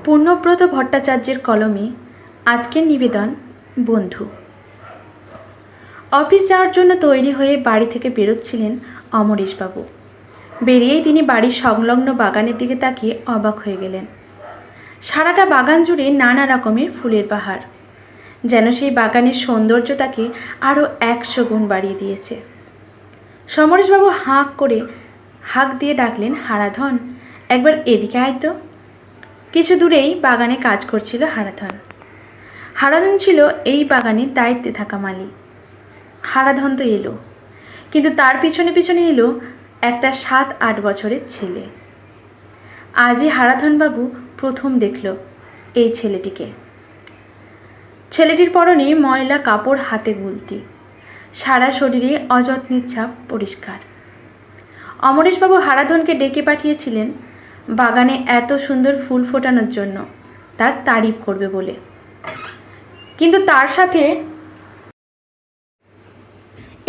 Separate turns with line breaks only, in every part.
পূর্ণব্রত ভট্টাচার্যের কলমে আজকের নিবেদন বন্ধু। অফিস যাওয়ার জন্য তৈরি হয়ে বাড়ি থেকে বেরোচ্ছিলেন অমরেশবাবু। বেরিয়েই তিনি বাড়ির সংলগ্ন বাগানের দিকে তাকিয়ে অবাক হয়ে গেলেন। সারাটা বাগান জুড়ে নানা রকমের ফুলের পাহাড়, যেন সেই বাগানের সৌন্দর্য তাকে আরও 100 গুণ বাড়িয়ে দিয়েছে। সমরেশবাবু হাঁক দিয়ে ডাকলেন, হারাধন, একবার এদিকে আয় তো। কিছু দূরেই বাগানে কাজ করছিল হারাধন। হারাধন ছিল এই বাগানের দায়িত্বে থাকা মালি। হারাধন তো এলো, কিন্তু তার পিছনে পিছনে এলো একটা 7-8 বছরের ছেলে। আজই হারাধনবাবু প্রথম দেখল এই ছেলেটিকে। ছেলেটির পরনে ময়লা কাপড়, হাতে গুলতি, সারা শরীরে অযত্নের ছাপ পরিষ্কার। অমরেশবাবু হারাধনকে ডেকে পাঠিয়েছিলেন বাগানে এত সুন্দর ফুল ফোটানোর জন্য, তার তারিফ করবে বলে। কিন্তু তার সাথে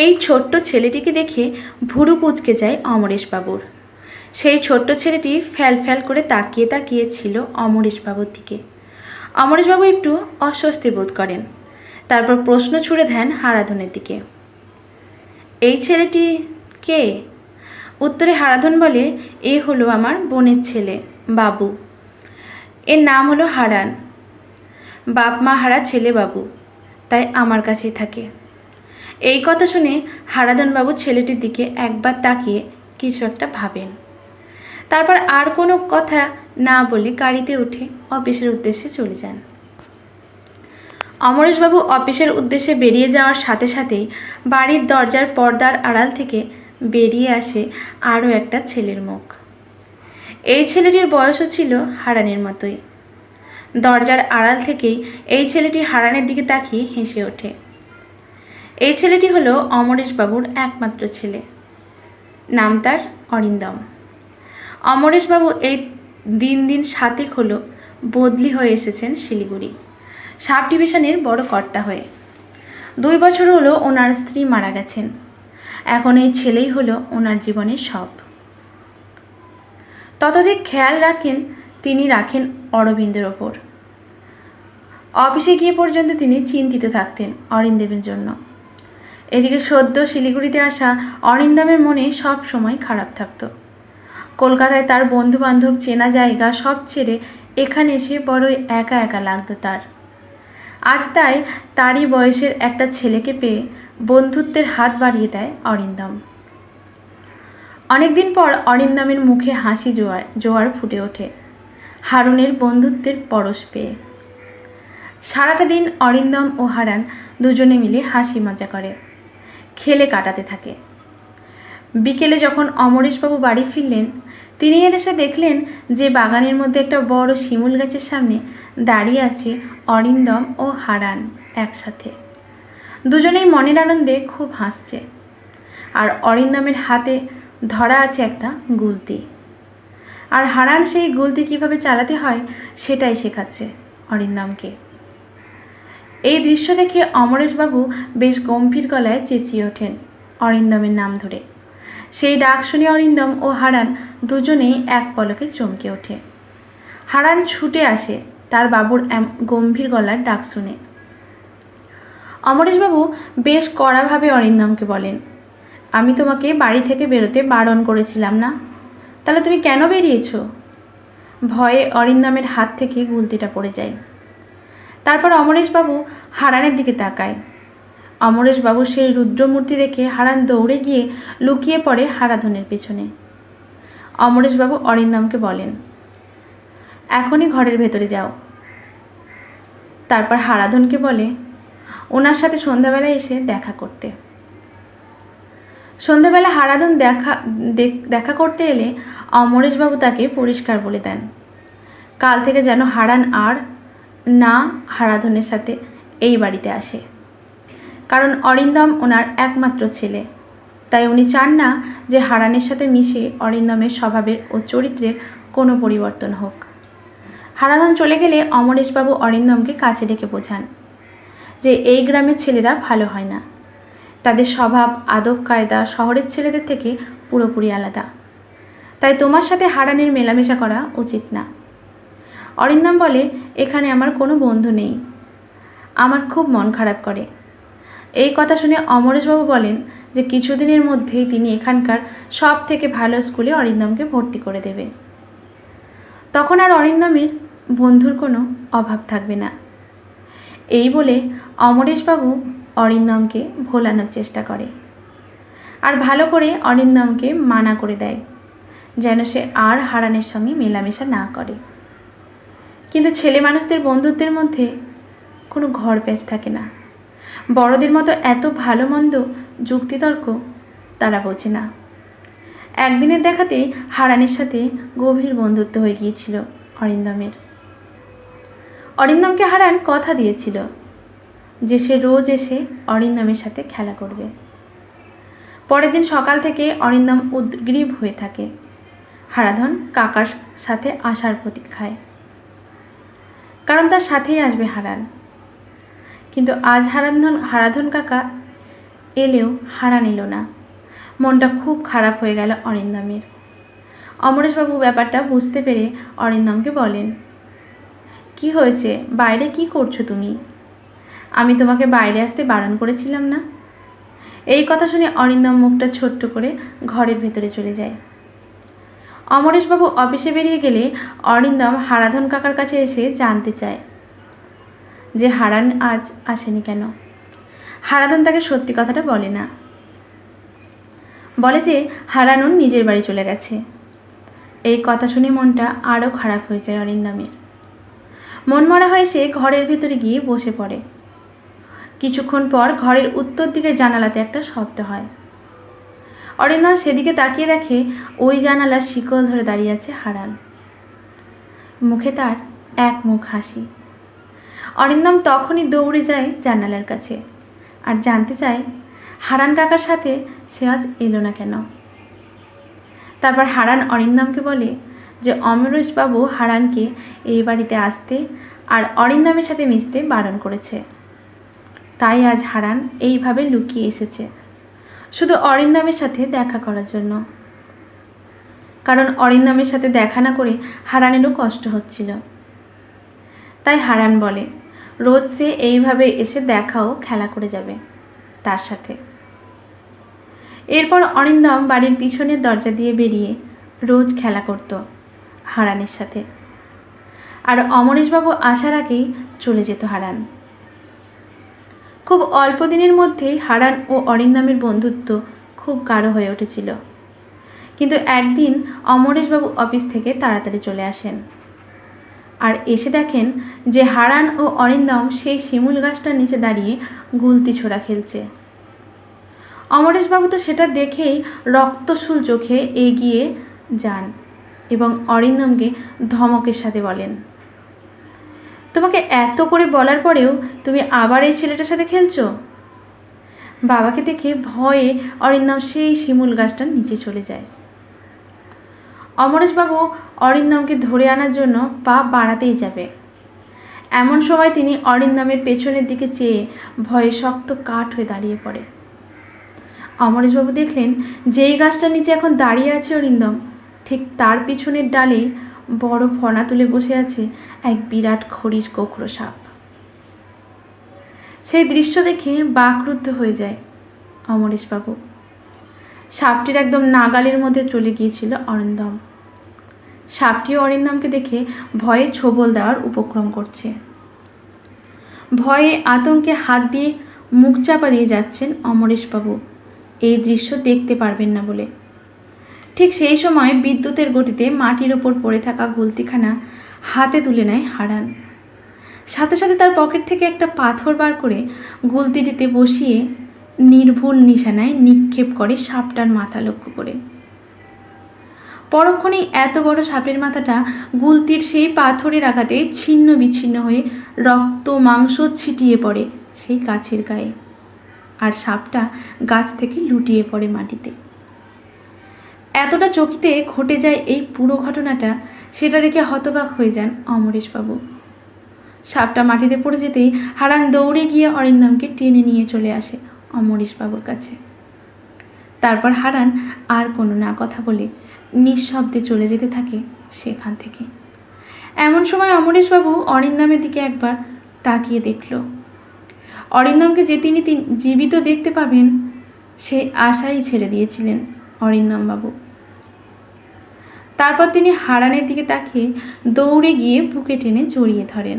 এই ছোট্ট ছেলেটিকে দেখে ভুরু কুঁচকে যায় অমরেশবাবুর। সেই ছোট্ট ছেলেটি ফ্যাল ফ্যাল করে তাকিয়ে তাকিয়ে ছিল অমরেশবাবুর দিকে। অমরেশবাবু একটু অস্বস্তি বোধ করেন, তারপর প্রশ্ন ছুড়ে দেন হারাধনের দিকে, এই ছেলেটি কে? উত্তরে হারাধন বলে, এ হলো আমার বোনের ছেলে বাবু। এর নাম হলো হারান। বাপ মা হারা ছেলে বাবু, তাই আমার কাছেই থাকে। এই কথা শুনে হারাধনবাবু ছেলেটির দিকে একবার তাকিয়ে কিছু একটা ভাবেন। তারপর আর কোনো কথা না বলে গাড়িতে উঠে অফিসের উদ্দেশ্যে চলে যান। অমরেশবাবু অফিসের উদ্দেশ্যে বেরিয়ে যাওয়ার সাথে সাথেই বাড়ির দরজার পর্দার আড়াল থেকে বেরিয়ে আসে আরও একটা ছেলের মুখ। এই ছেলেটির বয়সও ছিল হারানের মতোই। দরজার আড়াল থেকেই এই ছেলেটি হারানের দিকে তাকিয়ে হেসে ওঠে। এই ছেলেটি হলো অমরেশবাবুর একমাত্র ছেলে, নাম তার অরিন্দম। অমরেশবাবু এই দিন দিন 7 হলো বদলি হয়ে এসেছেন শিলিগুড়ি, সাব ডিভিশনের বড় কর্তা হয়ে। 2 বছর হলো ওনার স্ত্রী মারা গেছেন। এখন এই ছেলেই হলো ওনার জীবনের সব। ততদিক খেয়াল রাখেন অরবিন্দের ওপর। অফিসে গিয়ে পর্যন্ত তিনি চিন্তিত থাকতেন অরিন্দমের জন্য। এদিকে সদ্য শিলিগুড়িতে আসা অরিন্দমের মনে সব সময় খারাপ থাকতো। কলকাতায় তার বন্ধু বান্ধব, চেনা জায়গা সব ছেড়ে এখানে এসে বড়ই একা একা লাগতো তার। আজ তাই তারই বয়সের একটা ছেলেকে পেয়ে বন্ধুত্বের হাত বাড়িয়ে দেয় অরিন্দম। অনেকদিন পর অরিন্দমের মুখে হাসি জোয়ার ফুটে ওঠে হারুনের বন্ধুত্বের পরশ পেয়ে। সারাটা দিন অরিন্দম ও হারান দুজনে মিলে হাসি মজা করে, খেলে কাটাতে থাকে। বিকেলে যখন অমরেশবাবু বাড়ি ফিরলেন, তিনি এসে দেখলেন যে বাগানের মধ্যে একটা বড় শিমুল গাছের সামনে দাঁড়িয়ে আছে অরিন্দম ও হারান একসাথে। দুজনেই মনের আনন্দে খুব হাসছে, আর অরিন্দমের হাতে ধরা আছে একটা গুলতি, আর হারান সেই গুলতি কিভাবে চালাতে হয় সেটাই শেখাচ্ছে অরিন্দমকে। এই দৃশ্য দেখে অমরেশবাবু বেশ গম্ভীর গলায় চেঁচিয়ে ওঠেন অরিন্দমের নাম ধরে। সেই ডাক শুনে অরিন্দম ও হারান দুজনেই এক পলকে চমকে ওঠে। হারান ছুটে আসে তার বাবুর গম্ভীর গলার ডাক শুনে। অমরেশবাবু বেশ কড়াভাবে অরিন্দমকে বলেন, আমি তোমাকে বাড়ি থেকে বেরোতে বারণ করেছিলাম না? তাহলে তুমি কেন বেরিয়েছ? ভয়ে অরিন্দমের হাত থেকে গুলতিটা পড়ে যায়। তারপর অমরেশবাবু হারানের দিকে তাকায়। অমরেশবাবু সেই রুদ্রমূর্তি দেখে হারান দৌড়ে গিয়ে লুকিয়ে পড়ে হারাধনের পেছনে। অমরেশবাবু অরিন্দমকে বলেন, এখনই ঘরের ভেতরে যাও। তারপর হারাধনকে বলে ওনার সাথে সন্ধ্যাবেলায় এসে দেখা করতে। সন্ধ্যাবেলা হারাধন দেখা করতে এলে অমরেশবাবু তাকে পরিষ্কার বলে দেন, কাল থেকে যেন হারান আর না হারাধনের সাথে এই বাড়িতে আসে। কারণ অরিন্দম ওনার একমাত্র ছেলে, তাই উনি চান না যে হারানের সাথে মিশে অরিন্দমের স্বভাবের ও চরিত্রের কোনো পরিবর্তন হোক। হারাধন চলে গেলে অমরেশবাবু অরিন্দমকে কাছে ডেকে বোঝান যে এই গ্রামের ছেলেরা ভালো হয় না, তাদের স্বভাব আদব কায়দা শহরের ছেলেদের থেকে পুরোপুরি আলাদা, তাই তোমার সাথে হারানের মেলামেশা করা উচিত না। অরিন্দম বলে, এখানে আমার কোনো বন্ধু নেই, আমার খুব মন খারাপ করে। এই কথা শুনে অমরেশবাবু বলেন যে কিছুদিনের মধ্যেই তিনি এখানকার সব থেকে ভালো স্কুলে অরিন্দমকে ভর্তি করে দেবে। তখন আর অরিন্দমের বন্ধুর কোনো অভাব থাকবে না। এই বলে অমরেশবাবু অরিন্দমকে ভোলানোর চেষ্টা করে আর ভালো করে অরিন্দমকে মানা করে দেয় যেন সে আর হারানের সঙ্গে মেলামেশা না করে। কিন্তু ছেলে মানুষদের বন্ধুত্বের মধ্যে কোনো ঘর প্যাঁচ থাকে না। বড়দের মতো এত ভালো মন্দ যুক্তিতর্ক তারা বোঝে না। একদিনের দেখাতে হারানের সাথে গভীর বন্ধুত্ব হয়ে গিয়েছিল অরিন্দমের। অরিন্দমকে হারান কথা দিয়েছিল যে সে রোজ এসে অরিন্দমের সাথে খেলা করবে। পরের দিন সকাল থেকে অরিন্দম উদ্গ্রীব হয়ে থাকে হারাধন কাকার সাথে আসার প্রতীক্ষায়, কারণ তার সাথেই আসবে হারান। কিন্তু আজ হারাধন কাকা এলেও হারান এলো না। মনটা খুব খারাপ হয়ে গেল অরিন্দমের। অমরেশবাবু ব্যাপারটা বুঝতে পেরে অরিন্দমকে বলেন, কি হয়েছে, বাইরে কি করছো তুমি? আমি তোমাকে বাইরে আসতে বারণ করেছিলাম না? এই কথা শুনে অরিন্দম মুখটা ছোট্ট করে ঘরের ভেতরে চলে যায়। অমরেশবাবু অফিসে বেরিয়ে গেলে অরিন্দম হারাধন কাকার কাছে এসে জানতে চায় যে হারান আজ আসেনি কেন। হারাধন তাকে সত্যি কথাটা বলে না, বলে যে হারানুন নিজের বাড়ি চলে গেছে। এই কথা শুনে মনটা আরও খারাপ হয়ে যায় অরিন্দমের। মনমরা হয়ে সে ঘরের ভেতরে গিয়ে বসে পড়ে। কিছুক্ষণ পর ঘরের উত্তর দিকে জানালাতে একটা শব্দ হয়। অরিন্দম সেদিকে তাকিয়ে দেখে ওই জানালার শিকল ধরে দাঁড়িয়ে আছে হারান। মুখে তার এক মুখ হাসি। অরিন্দম তখনই দৌড়ে যায় জানালার কাছে আর জানতে চায় হারান কাকার সাথে সে আজ এলো না কেন। তারপর হারান অরিন্দমকে বলে যে অমরেশবাবু হারানকে এই বাড়িতে আসতে আর অরিন্দমের সাথে মিশতে বারণ করেছে, তাই আজ হারান এইভাবে লুকিয়ে এসেছে শুধু অরিন্দমের সাথে দেখা করার জন্য। কারণ অরিন্দমের সাথে দেখা না করে হারানেরও কষ্ট হচ্ছিল। তাই হারান বলে রোজ সে এইভাবে এসে দেখাও খেলা করে যাবে তার সাথে। এরপর অরিন্দম বাড়ির পিছনের দরজা দিয়ে বেরিয়ে রোজ খেলা করত হারানের সাথে, আর অমরেশবাবু আসার আগেই চলে যেত হারান। খুব অল্প দিনের মধ্যেই হারান ও অরিন্দমের বন্ধুত্ব খুব গাঢ় হয়ে উঠেছিল। কিন্তু একদিন অমরেশবাবু অফিস থেকে তাড়াতাড়ি চলে আসেন আর এসে দেখেন যে হারান ও অরিন্দম সেই শিমুল গাছটার নিচে দাঁড়িয়ে গুলতি ছোড়া খেলছে। অমরেশবাবু তো সেটা দেখেই রক্তশূল চোখে এগিয়ে যান এবং অরিন্দমকে ধমকের সাথে বলেন, তোমাকে এত করে বলার পরেও তুমি আবার এই ছেলেটার সাথে খেলছো? বাবাকে দেখে ভয়ে অরিন্দম সেই শিমুল গাছটার নিচে চলে যায়। অমরেশবাবু অরিন্দমকে ধরে আনার জন্য পা বাড়াতেই যাবে, এমন সময় তিনি অরিন্দমের পেছনের দিকে চেয়ে ভয়ে শক্ত কাঠ হয়ে দাঁড়িয়ে পড়ে। অমরেশবাবু দেখলেন যেই গাছটার নিচে এখন দাঁড়িয়ে আছে অরিন্দম, ঠিক তার পিছনের ডালে বড় ফনা তুলে বসে আছে এক বিরাট খরিশ গোখরো সাপ। সেই দৃশ্য দেখে বাকরুদ্ধ হয়ে যায় অমরেশবাবু। সাপটির একদম নাগালের মধ্যে চলে গিয়েছিল অরিন্দম। সাপটিও অরিন্দমকে দেখে ভয়ে ছোবল দেওয়ার উপক্রম করছে। ভয়ে আতঙ্কে হাত দিয়ে মুখ চাপা দিয়ে যাচ্ছেন অমরেশবাবু এই দৃশ্য দেখতে পারবেন না বলে। ঠিক সেই সময় বিদ্যুতের গতিতে মাটির ওপর পড়ে থাকা গুলতিখানা হাতে তুলে নেয় হারান। সাথে সাথে তার পকেট থেকে একটা পাথর বার করে গুলতিটিতে বসিয়ে নির্ভুল নিশানায় নিক্ষেপ করে সাপটার মাথা লক্ষ্য করে। পরক্ষণেই এত বড় সাপের মাথাটা গুলতির সেই পাথরের আঘাতে ছিন্ন বিচ্ছিন্ন হয়ে রক্ত মাংস ছিটিয়ে পড়ে সেই গাছের গায়ে, আর সাপটা গাছ থেকে লুটিয়ে পড়ে মাটিতে। এতটা চকিতে ঘটে যায় এই পুরো ঘটনাটা, সেটা দেখে হতবাক হয়ে যান অমরেশবাবু। সাপটা মাটিতে পড়ে যেতেই হারান দৌড়ে গিয়ে অরিন্দমকে টেনে নিয়ে চলে আসে অমরেশবাবুর কাছে। তারপর হারান আর কোনো না কথা বলে নিঃশব্দে চলে যেতে থাকে সেখান থেকে। এমন সময় অমরেশবাবু অরিন্দমের দিকে একবার তাকিয়ে দেখল। অরিন্দমকে যে তিনি জীবিত দেখতে পাবেন সেই আশাই ছেড়ে দিয়েছিলেন অরিন্দমবাবু। তারপর তিনি হারানের দিকে তাকিয়ে দৌড়ে গিয়ে বুকে টেনে জড়িয়ে ধরেন।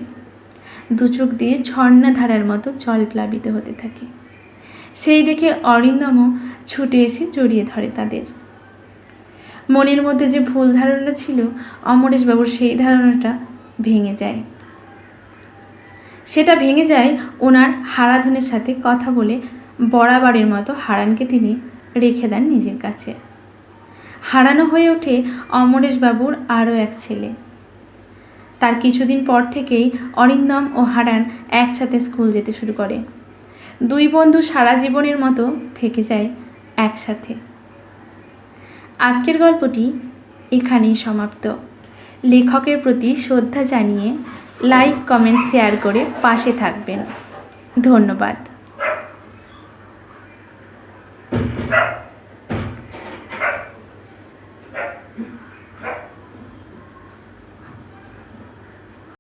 দু চোখ দিয়ে ঝর্ণাধারার মতো জল প্লাবিত হতে থাকে। সেই দেখে অরিন্দমও ছুটে এসে জড়িয়ে ধরে তাদের। মনের মধ্যে যে ভুল ধারণা ছিল অমরেশবাবুর সেই ধারণাটা ভেঙে যায়। সেটা ভেঙে যায় ওনার হারাধনের সাথে কথা বলে বরাবরের মতো হারানকে তিনি রেখে দেন নিজের কাছে। হারানো হয়ে ওঠে অমরেশবাবুর আরও এক ছেলে। তার কিছুদিন পর থেকেই অরিন্দম ও হারান একসাথে স্কুল যেতে শুরু করে। দুই বন্ধু সারা জীবনের মতো থেকে যায় একসাথে। আজকের গল্পটি এখানেই সমাপ্ত। লেখকের প্রতি শ্রদ্ধা জানিয়ে লাইক, কমেন্ট, শেয়ার করে পাশে থাকবেন। ধন্যবাদ।